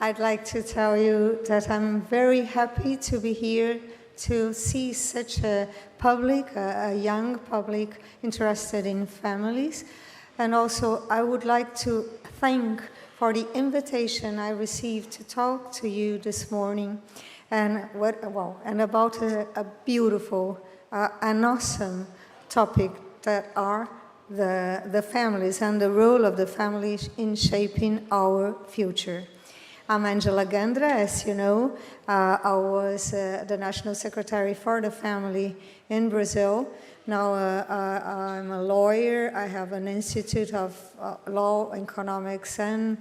I'd like to tell you that I'm very happy to be here to see such a public, a young public interested in families. And also, I would like to thank for the invitation I received to talk to you this morning, and about a beautiful and awesome topic that are the families and the role of the families in shaping our future. I'm Angela Gandra, as you know. I was the National Secretary for the Family in Brazil. Now I'm a lawyer. I have an Institute of Law, Economics, and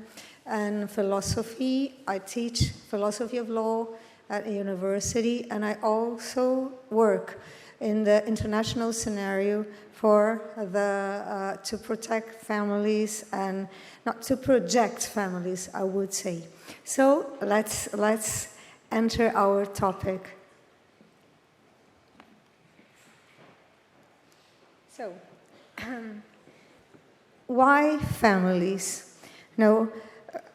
Philosophy. I teach philosophy of law at a university, and I also work in the international scenario for to protect families and not to project families, I would say. So let's enter our topic. So, why families? Now,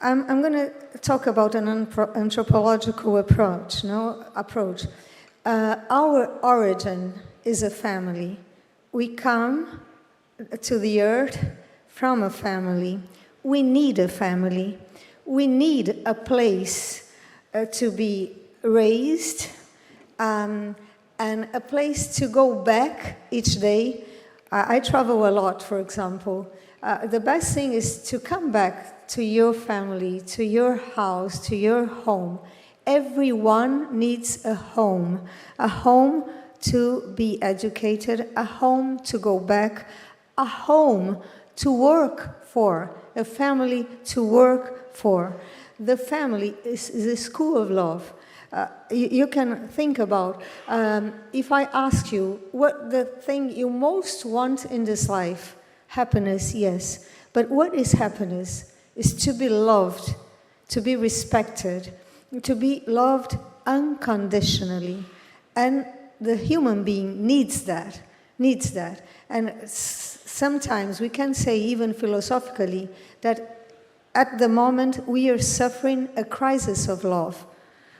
I'm going to talk about an anthropological approach. Our origin is a family. We come to the earth from a family. We need a family. We need a place to be raised and a place to go back each day. I travel a lot, for example. The best thing is to come back to your family, to your house, to your home. Everyone needs a home to be educated, a home to go back, a home to work for, a family to work for. The family is the school of love. You can think about, if I ask you what the thing you most want in this life, happiness, yes. But what is happiness? Is to be loved, to be respected, to be loved unconditionally. And the human being needs that. And sometimes we can say, even philosophically, that at the moment we are suffering a crisis of love.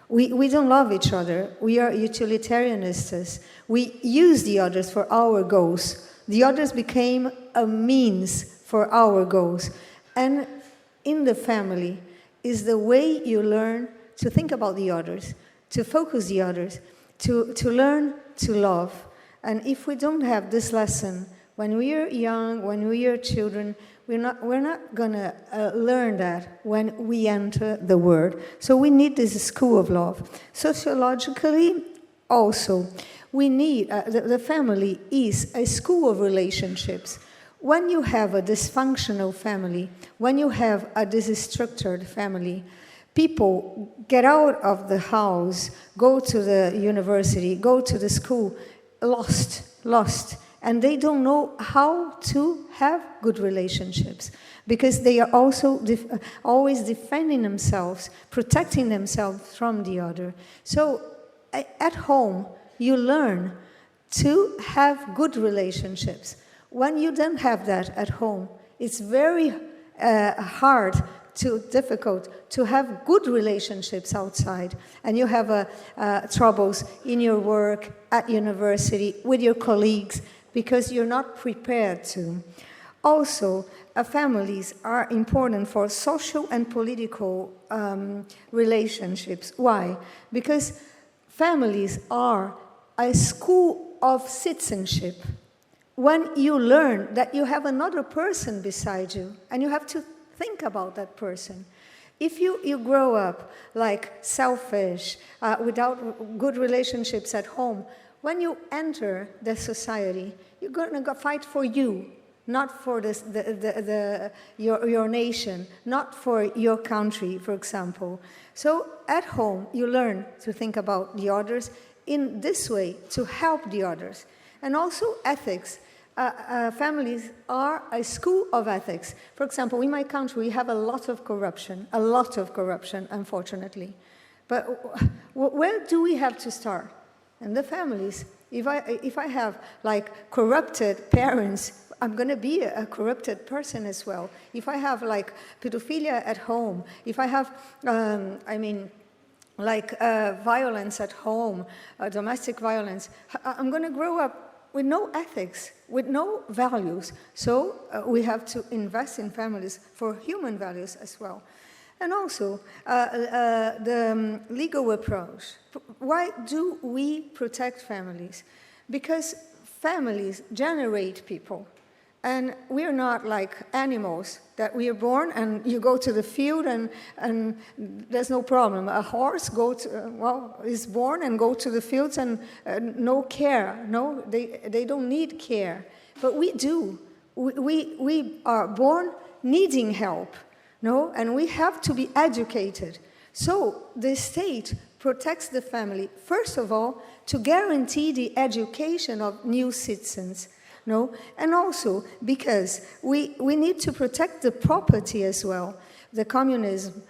We don't love each other. We are utilitarianists. We use the others for our goals. The others became a means for our goals. And in the family is the way you learn to think about the others, to focus the others, to learn to love. And if we don't have this lesson when we are young, when we are children, we're not going to learn that when we enter the world. So we need this school of love. Sociologically, also, we need, the family is a school of relationships. When you have a dysfunctional family, when you have a destructured family, people get out of the house, go to the university, go to the school, lost. And they don't know how to have good relationships because they are also always defending themselves, protecting themselves from the other. So at home, you learn to have good relationships. When you don't have that at home, it's very difficult to have good relationships outside. And you have troubles in your work, at university, with your colleagues, because you're not prepared to. Also, families are important for social and political relationships. Why? Because families are a school of citizenship. When you learn that you have another person beside you, and you have to think about that person. If you grow up like selfish, without good relationships at home, when you enter the society, you're going to fight for you, not for your nation, not for your country, for example. So at home, you learn to think about the others in this way, to help the others. And also ethics. Families are a school of ethics. For example, in my country, we have a lot of corruption, unfortunately. But where do we have to start? In the families. If I have like corrupted parents, I'm going to be a corrupted person as well. If I have like pedophilia at home, if I have, violence at home, domestic violence, I'm going to grow up with no ethics, with no values. So we have to invest in families for human values as well. And also, the legal approach. Why do we protect families? Because families generate people. And we're not like animals, that we are born and you go to the field and there's no problem. A horse is born and go to the fields and no care. No, they don't need care. But we do. We are born needing help. No, and we have to be educated. So the state protects the family, first of all, to guarantee the education of new citizens. No, and also because we need to protect the property as well. The communism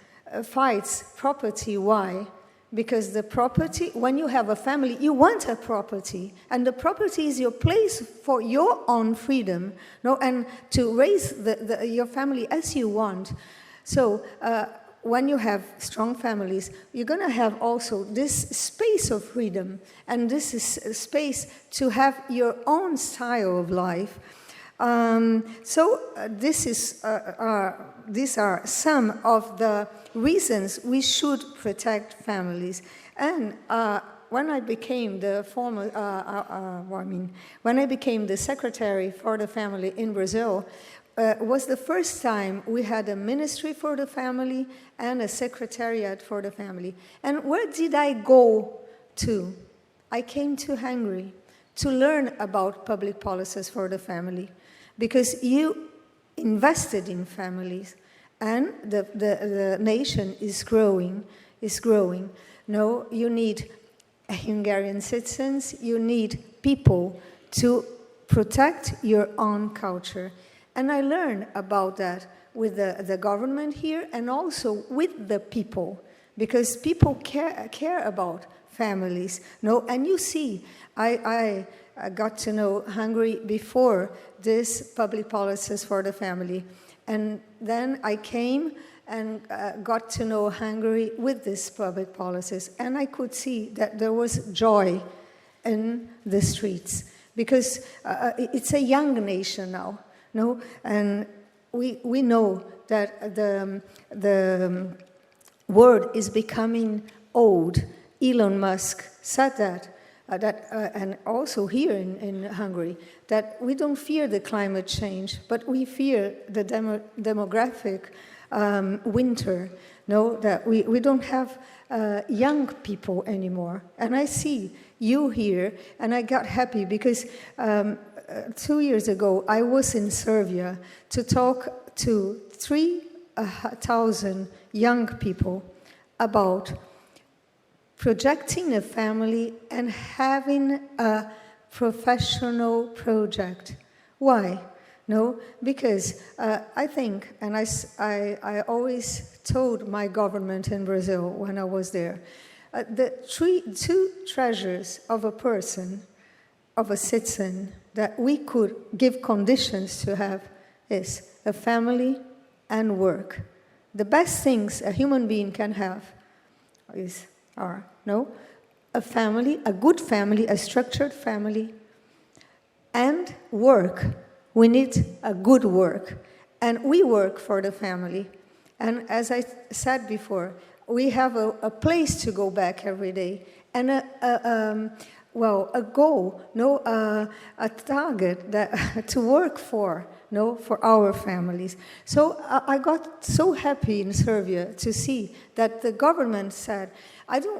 fights property. Why? Because the property, when you have a family, you want a property. And the property is your place for your own freedom, no, and to raise your family as you want. So when you have strong families, you're going to have also this space of freedom, and this is a space to have your own style of life. These are some of the reasons we should protect families. And when I became the when I became the secretary for the family in Brazil, was the first time we had a ministry for the family and a secretariat for the family. And where did I go to? I came to Hungary to learn about public policies for the family, because you invested in families, and the nation is growing. No, you need Hungarian citizens, you need people to protect your own culture. And I learned about that with the government here and also with the people, because people care about families. No, and you see, I got to know Hungary before this public policies for the family. And then I came and got to know Hungary with these public policies. And I could see that there was joy in the streets, because it's a young nation now. No, and we know that the world is becoming old. Elon Musk said that, and also here in Hungary, that we don't fear the climate change, but we fear the demographic winter. No, that we don't have young people anymore. And I see you here, and I got happy because 2 years ago, I was in Serbia to talk to 3,000 young people about projecting a family and having a professional project. Why? No, because I think, and I always told my government in Brazil when I was there, the two treasures of a person, of a citizen, that we could give conditions to have is a family and work. The best things a human being can have are a family, a good family, a structured family, and work. We need a good work, and we work for the family. And as I said before, we have a place to go back every day, and a goal, a target that to work for, for our families. So I got so happy in Serbia to see that the government said,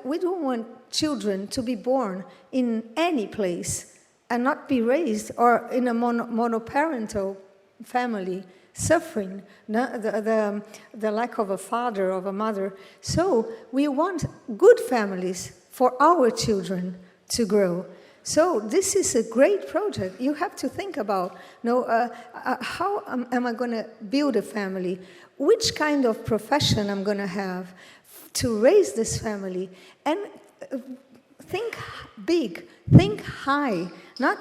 we don't want children to be born in any place and not be raised or in a monoparental family, suffering the lack of a father, of a mother. So we want good families for our children to grow. So this is a great project. You have to think about, how am I going to build a family? Which kind of profession I'm going to have to raise this family? And think big, think high, not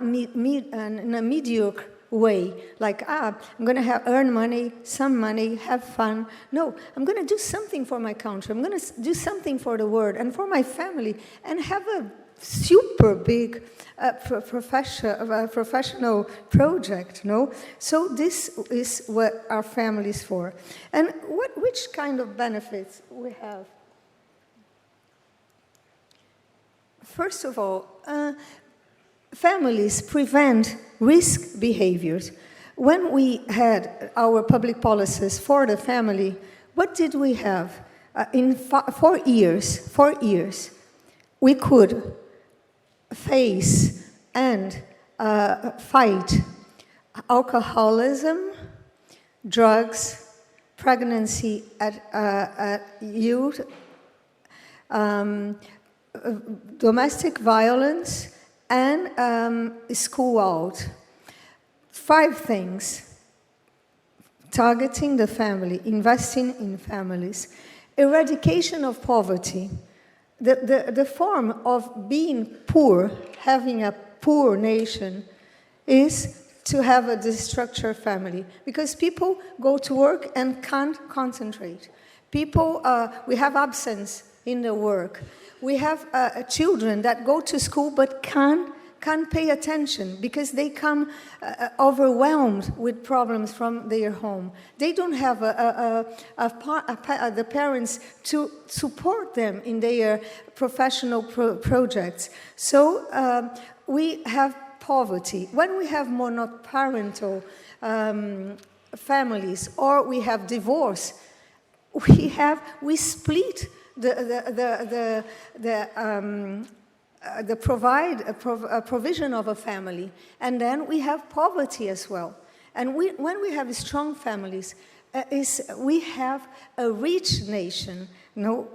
in a mediocre way, like, I'm going to earn money, some money, have fun. No, I'm going to do something for my country. I'm going to do something for the world and for my family, and have a super big professional project, no? So this is what our family is for. And which kind of benefits we have? First of all, families prevent risk behaviors. When we had our public policies for the family, what did we have? In 4 years, we could face and fight alcoholism, drugs, pregnancy at youth, domestic violence, and school out. 5 things: targeting the family, investing in families, eradication of poverty. The form of being poor, having a poor nation, is to have a destructured family, because people go to work and can't concentrate. People, we have absence in the work. We have children that go to school but can't pay attention because they come overwhelmed with problems from their home. They don't have the parents to support them in their professional projects. So we have poverty. When we have monoparental families, or we have divorce, we split the provision of a family, and then we have poverty as well. And when we have strong families, we have a rich nation,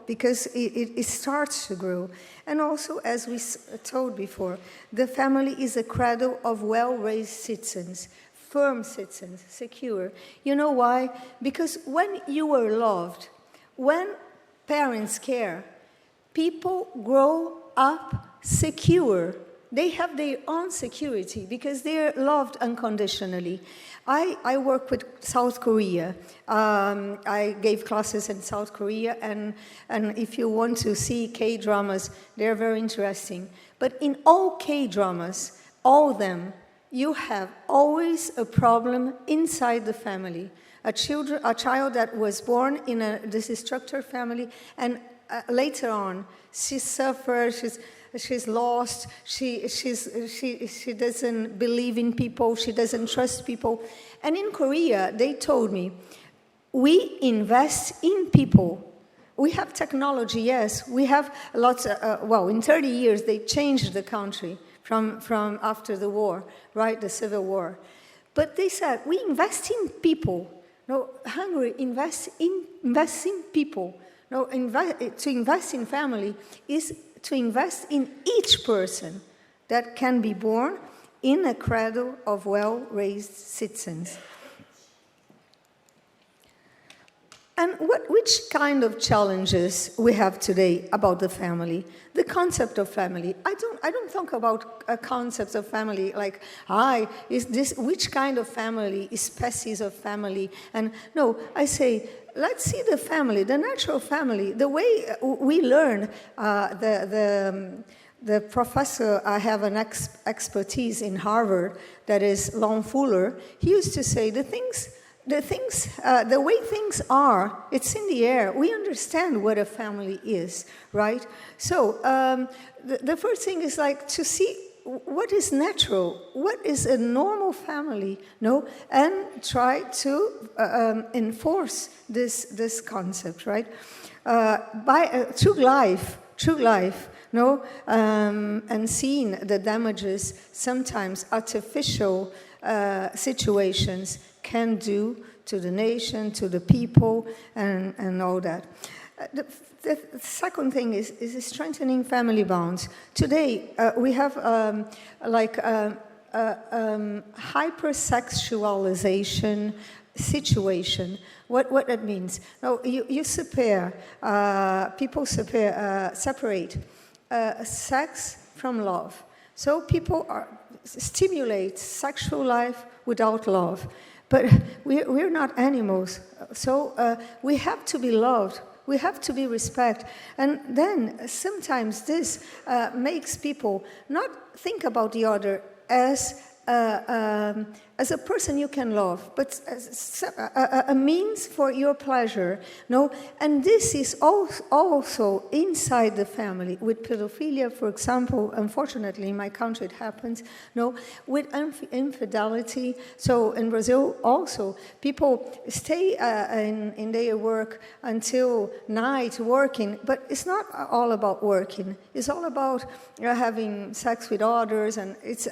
because it starts to grow. And also, as we told before, the family is a cradle of well-raised citizens, firm citizens, secure. You know why? Because when you are loved, when parents care, people grow up secure. They have their own security because they're loved unconditionally. I work with South Korea. I gave classes in South Korea, and if you want to see K-dramas, they're very interesting. But in all K-dramas, all of them, you have always a problem inside the family. A child that was born in a destructured family, and later on, she suffers, she's lost, she doesn't believe in people, she doesn't trust people. And in Korea, they told me, we invest in people. We have technology, yes. We have lots in 30 years, they changed the country from after the war, right, the Civil War. But they said, we invest in people. No, Hungary invests in people. No, to invest in family is to invest in each person that can be born in a cradle of well-raised citizens. And which kind of challenges we have today about the family? The concept of family. I don't think about a concept of family like, is this, which kind of family, is species of family? And no, I say, let's see the family, the natural family, the way we learn. The professor, I have an expertise in Harvard, that is Lon Fuller. He used to say, the way things are, it's in the air. We understand what a family is, right? So the first thing is like to see what is natural, what is a normal family, and try to enforce this concept, right? Through life, and seeing the damages sometimes artificial situations can do to the nation, to the people, and all that. The second thing is strengthening family bonds. Today, we have hypersexualization situation. What that means? Now, you separate sex from love. So people stimulate sexual life without love. But we're not animals, so we have to be loved. We have to be respected. And then sometimes this makes people not think about the other as a person you can love, but as a means for your pleasure. No, and this is also inside the family. With pedophilia, for example, unfortunately in my country it happens. No, with infidelity. So in Brazil also, people stay in their work until night working, but it's not all about working. It's all about having sex with others, and it's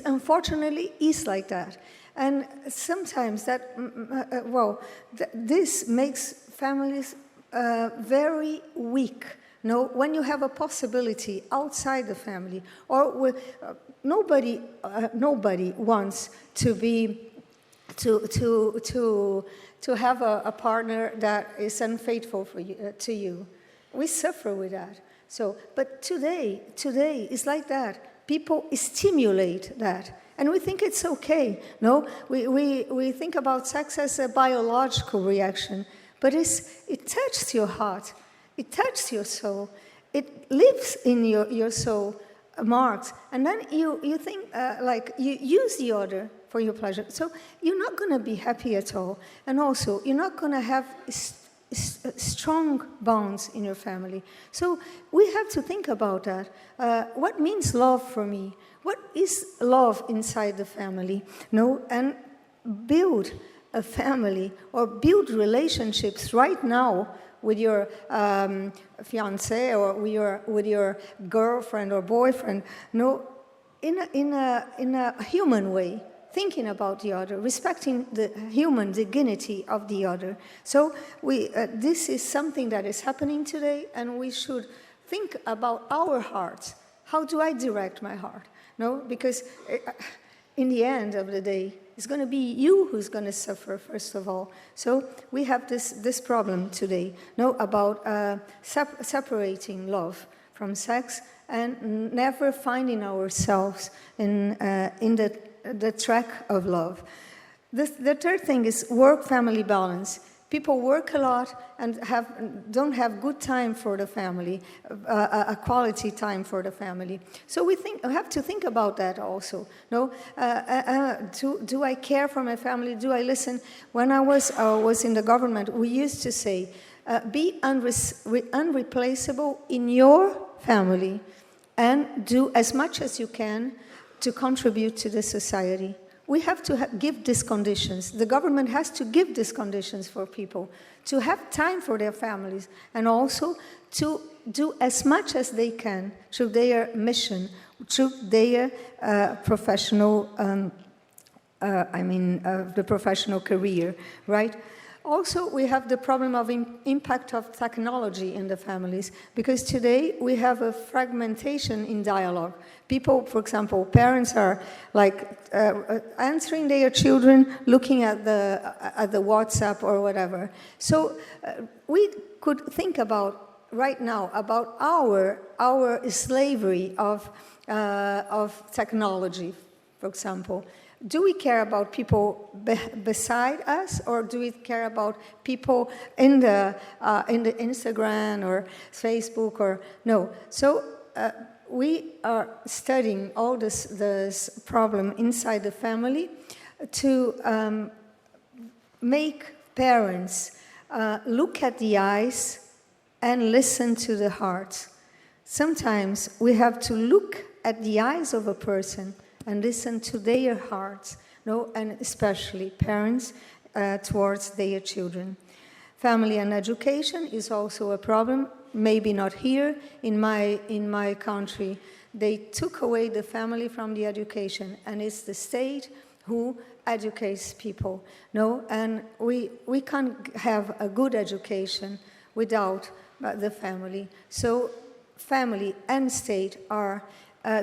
unfortunately is like that. And sometimes that, this makes families very weak. No, when you have a possibility outside the family, or nobody wants to be to have a partner that is unfaithful to you. We suffer with that. So, but today is like that. People stimulate that. And we think it's okay. No, we think about sex as a biological reaction, but it touches your heart, it touches your soul, it lives in your soul, marks, and then you think like you use the other for your pleasure. So you're not going to be happy at all, and also you're not going to have strong bonds in your family. So we have to think about that. What means love for me? What is love inside the family? No, and build a family or build relationships right now with your fiancé or with your girlfriend or boyfriend. No, in a human way, thinking about the other, respecting the human dignity of the other. So this is something that is happening today, and we should think about our hearts. How do I direct my heart? No, because in the end of the day, it's going to be you who's going to suffer, first of all. So we have this problem today, no, about separating love from sex and never finding ourselves in the track of love. The third thing is work-family balance. People work a lot and don't have good time for the family, a quality time for the family. So we have to think about that also. No, do I care for my family? Do I listen? When I was in the government, we used to say, be unreplaceable in your family, and do as much as you can to contribute to the society. We have to give these conditions. The government has to give these conditions for people to have time for their families, and also to do as much as they can through their mission, through their professional, the professional career, right? Also, we have the problem of impact of technology in the families, because today we have a fragmentation in dialogue. People, for example, parents are like answering their children, looking at the WhatsApp or whatever. So we could think about right now about our slavery of technology, for example. Do we care about people beside us, or do we care about people in the Instagram or Facebook or no? So we are studying all this problem inside the family to make parents look at the eyes and listen to the heart. Sometimes we have to look at the eyes of a person and listen to their hearts, no, and especially parents towards their children. Family and education is also a problem. Maybe not here in my country. They took away the family from the education, and it's the state who educates people. No, and we can't have a good education without the family. So family and state are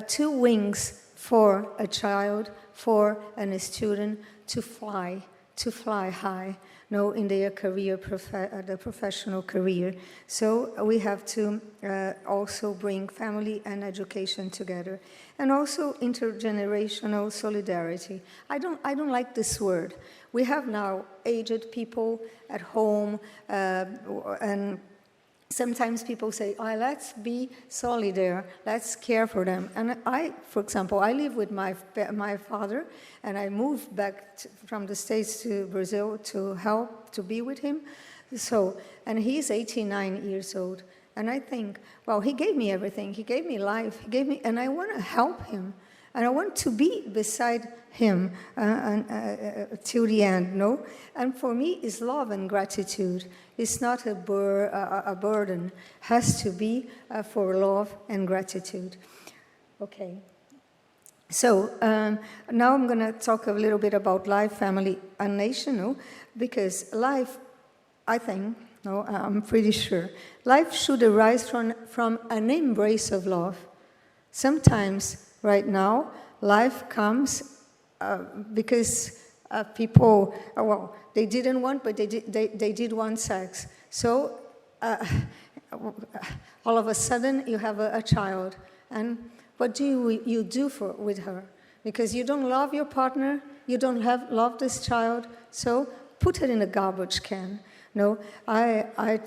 two wings for a child, for a student to fly, to fly high, in their career, the professional career. So we have to also bring family and education together. And also intergenerational solidarity. I don't like this word. We have now aged people at home, and sometimes people say, let's be solidary, let's care for them. And for example, I live with my father, and I moved back from the States to Brazil to help, to be with him. And he's 89 years old. And I think, well, he gave me everything. He gave me life. And I want to help him. And I want to be beside him till the end, And for me, it's love and gratitude. It's not a burden. It has to be for love and gratitude. Okay. So now I'm going to talk a little bit about life, family, and nation, because life, I think, I'm pretty sure, life should arise from an embrace of love. Sometimes, right now, life comes because people, they didn't want, but they did want sex. So all of a sudden, you have a child. And what do you do with her? Because you don't love your partner, you don't love this child, so put it in a garbage can. I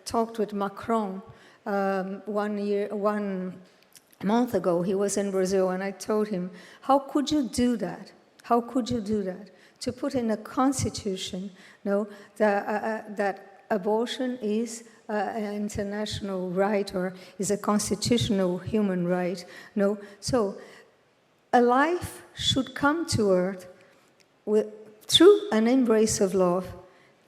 talked with Macron 1 month ago. He was in Brazil, and I told him, how could you do that? How could you do that? To put in a constitution, that abortion is an international right or is a constitutional human right. So a life should come to earth through an embrace of love,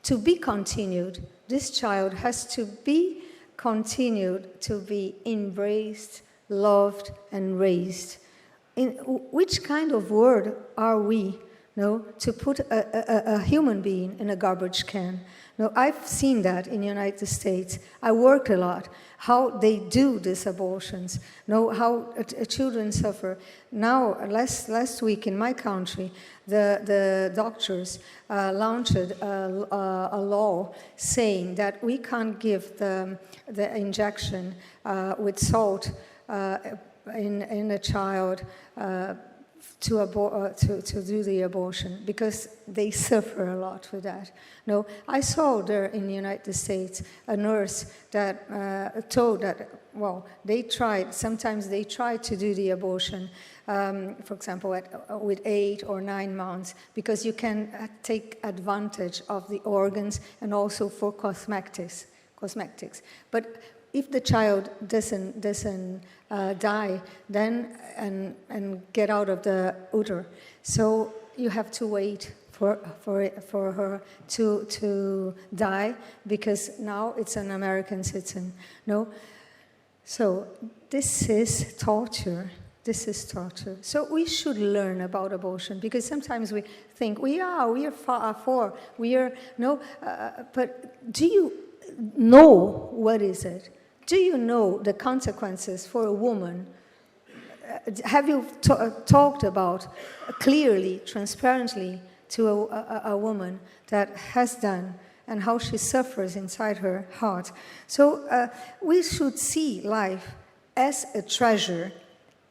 to be continued. This child has to be continued, to be embraced, loved, and raised. In which kind of word are we, to put a human being in a garbage can? I've seen that in the United States. I work a lot, how they do these abortions, how children suffer. Now, last week in my country, the doctors launched a law saying that we can't give the injection with salt in a child to do the abortion, because they suffer a lot with that. I saw there in the United States a nurse that told that, sometimes they try to do the abortion, for example, with 8 or 9 months, because you can take advantage of the organs and also for cosmetics. But if the child doesn't die, then and get out of the uter, so you have to wait for her to die, because now it's an American citizen. So this is torture. This is torture. So we should learn about abortion, because sometimes we think we are far for, but do you know what is it? Do you know the consequences for a woman? Have you talked about clearly, transparently to a woman that has done and how she suffers inside her heart? So we should see life as a treasure,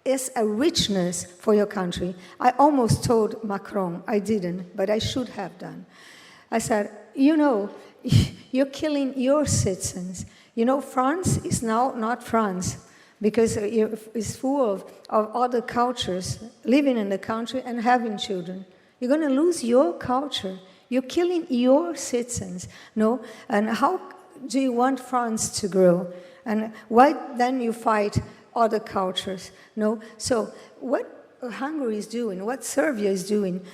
as a richness for your country. I almost told Macron, I didn't, but I should have done. I said, you're killing your citizens. France is now not France, because it's full of other cultures living in the country and having children. You're going to lose your culture. You're killing your citizens, And how do you want France to grow? And why then you fight other cultures? So what Hungary is doing, what Serbia is doing,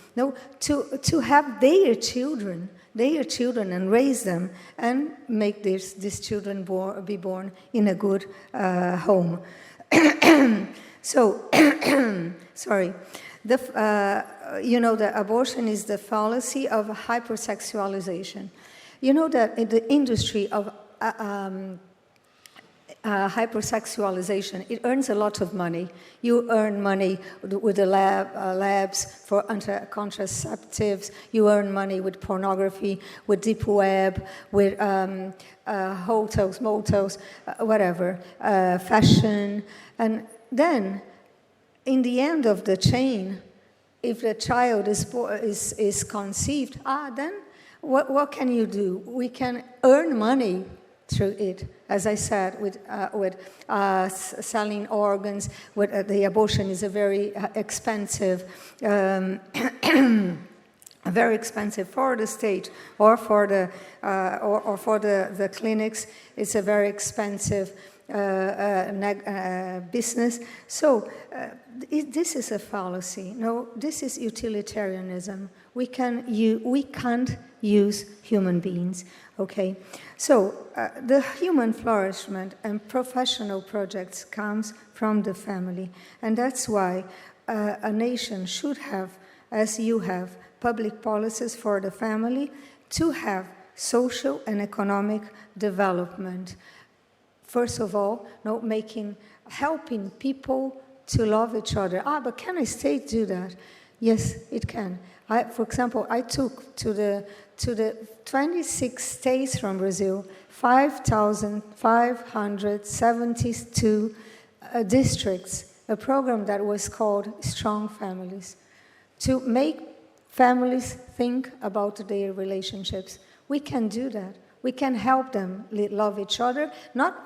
to have their children and raise them and make these children be born in a good home. So, sorry. The abortion is the fallacy of hypersexualization. That in the industry of hypersexualization. It earns a lot of money. You earn money with the labs for contraceptives. You earn money with pornography, with deep web, with hotels, motels, whatever, fashion. And then, in the end of the chain, if the child is conceived, then what can you do? We can earn money through it, as I said, with selling organs. The abortion is a very expensive, very expensive for the state or for the clinics. It's a very expensive business. So this is a fallacy. No, this is utilitarianism. We can't use human beings. Okay, so the human flourishment and professional projects comes from the family, and that's why a nation should have, as you have, public policies for the family to have social and economic development. First of all, helping people to love each other. But can a state do that? Yes, it can. For example, I took to the 26 states from Brazil, 5,572 districts, a program that was called Strong Families, to make families think about their relationships. We can do that. We can help them love each other, not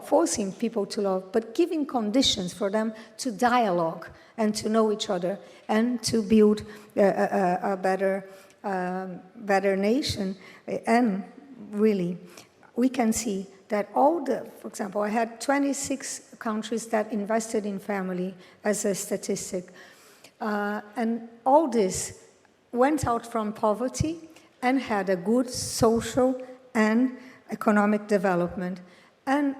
forcing people to love, but giving conditions for them to dialogue and to know each other and to build a better nation. And really, we can see that for example, I had 26 countries that invested in family as a statistic. And all this went out from poverty and had a good social and economic development. And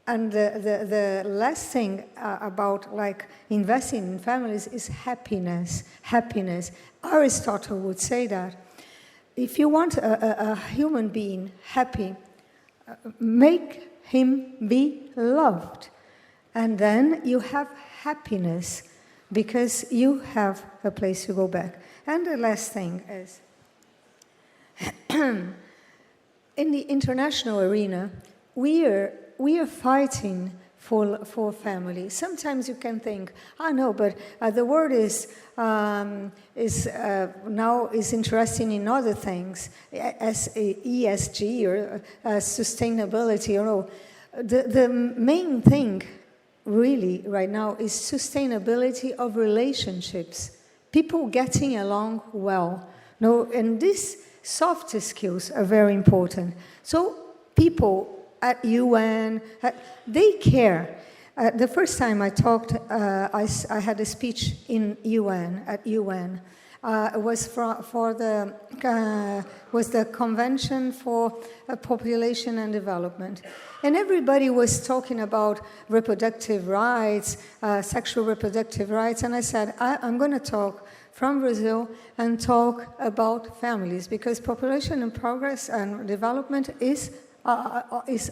the last thing about investing in families is happiness. Happiness. Aristotle would say that if you want a human being happy, make him be loved, and then you have happiness because you have a place to go back. And the last thing is, in the international arena, we are fighting for family. Sometimes you can think, no, but the world is now interesting in other things, as ESG or sustainability. The main thing really right now is sustainability of relationships, people getting along well. And these soft skills are very important. So people at UN, they care. The first time I talked, I had a speech at UN. It was was the Convention for Population and Development. And everybody was talking about reproductive rights, sexual reproductive rights, and I said, I'm going to talk from Brazil and talk about families, because population and progress and development is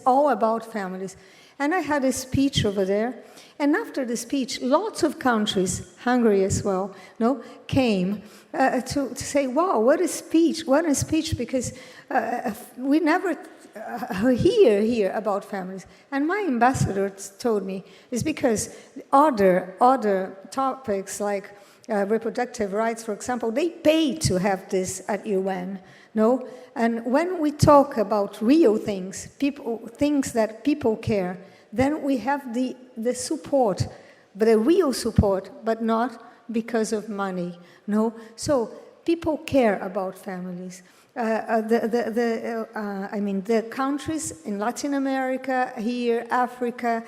all about families. And I had a speech over there, and after the speech, lots of countries, Hungary as well, came to say, wow, what a speech, because we never hear about families. And my ambassador told me, it's because other topics like reproductive rights, for example, they pay to have this at UN. And when we talk about real things, things that people care, then we have the support, but a real support, but not because of money. So people care about families. The countries in Latin America, here, Africa,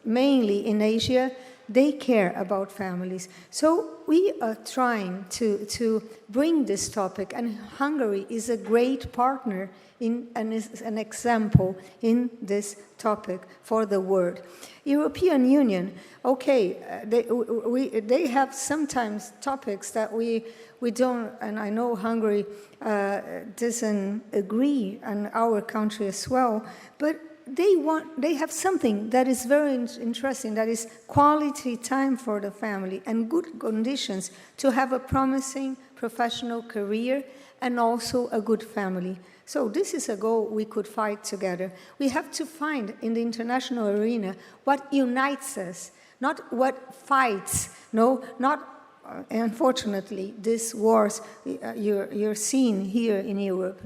mainly in Asia, they care about families. So we are trying to bring this topic, and Hungary is a great partner and is an example in this topic for the world. European Union, okay, they have sometimes topics that we don't, and I know Hungary doesn't agree, and our country as well, but they have something that is very interesting, that is quality time for the family and good conditions to have a promising professional career and also a good family. So this is a goal we could fight together. We have to find in the international arena what unites us, not what fights, not unfortunately, these wars you're seeing here in Europe,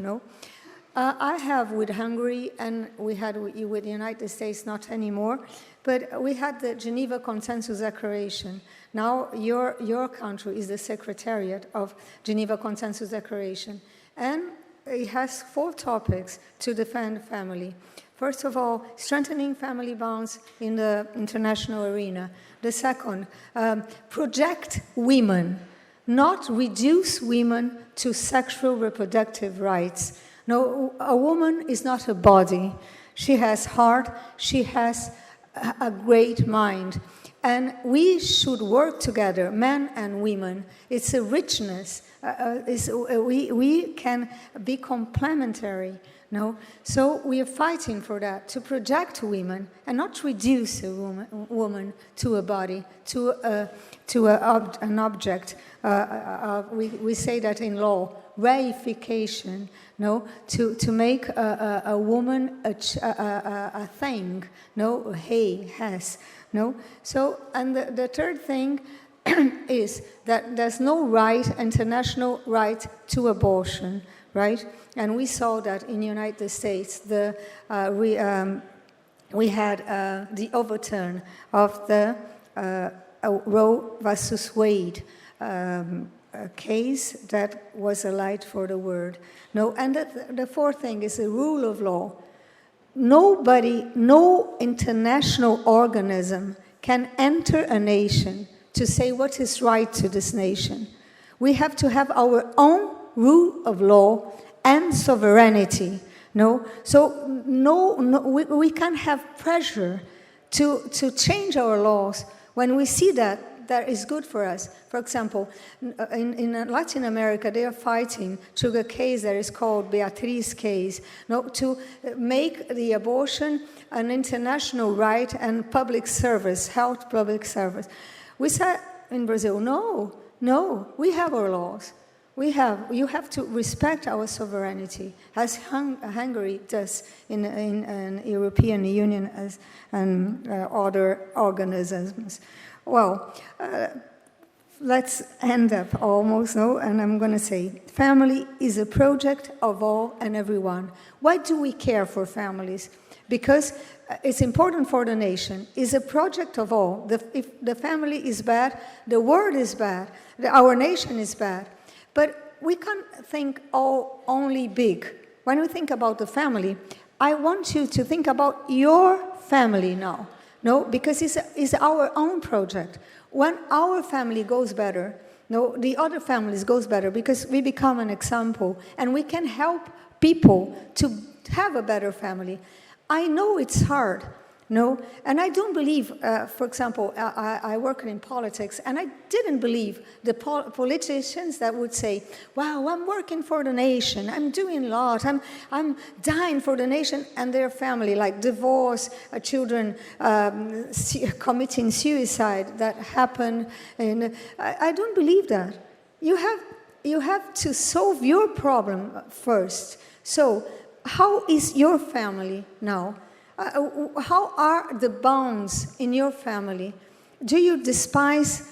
I have with Hungary, and we had with the United States, not anymore, but we had the Geneva Consensus Declaration. Now your country is the Secretariat of Geneva Consensus Declaration, and it has 4 topics to defend family. First of all, strengthening family bonds in the international arena. The second, project women, not reduce women to sexual reproductive rights. No, a woman is not a body. She has heart, she has a great mind. And we should work together, men and women. It's a richness. We can be complementary. So we are fighting for that, to project women and not reduce a woman to a body, to an object. We say that in law, reification, to make a woman a thing, has. So, and the third thing is that there's no international right to abortion, right? And we saw that in the United States, we had the overturn of the Roe versus Wade case that was a light for the world. And the fourth thing is the rule of law. No international organism can enter a nation to say what is right to this nation. We have to have our own rule of law and sovereignty. So we can't have pressure to change our laws when we see that is good for us. For example, in Latin America, they are fighting through a case that is called Beatriz case, to make the abortion an international right and public service, health public service. We said in Brazil, no, we have our laws. You have to respect our sovereignty, as Hungary does in European Union and other organisms. Well, let's end up almost, and I'm going to say, family is a project of all and everyone. Why do we care for families? Because it's important for the nation. It's a project of all. If the family is bad, the world is bad, our nation is bad. But we can't think only big. When we think about the family, I want you to think about your family now. Because it's our own project. When our family goes better, the other families goes better, because we become an example and we can help people to have a better family. I know it's hard, and I don't believe, for example, I work in politics, and I didn't believe the politicians that would say, wow, I'm working for the nation, I'm doing a lot, I'm dying for the nation, and their family, like divorce, children committing suicide that happened. And I don't believe that. You have to solve your problem first. So, how is your family now? How are the bonds in your family? Do you despise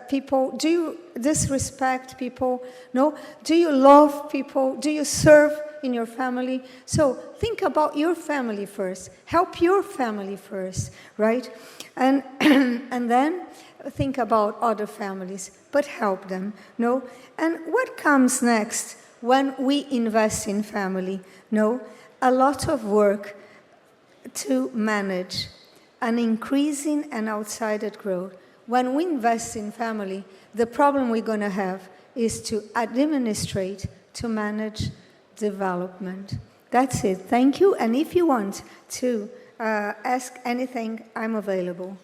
people? Do you disrespect people? No? Do you love people? Do you serve in your family? So think about your family first. Help your family first, right? And and then think about other families, but help them. No? And what comes next when we invest in family? No? A lot of work to manage an increasing and outside growth. When we invest in family, the problem we're going to have is to administrate, to manage development. That's it. Thank you. And if you want to ask anything, I'm available.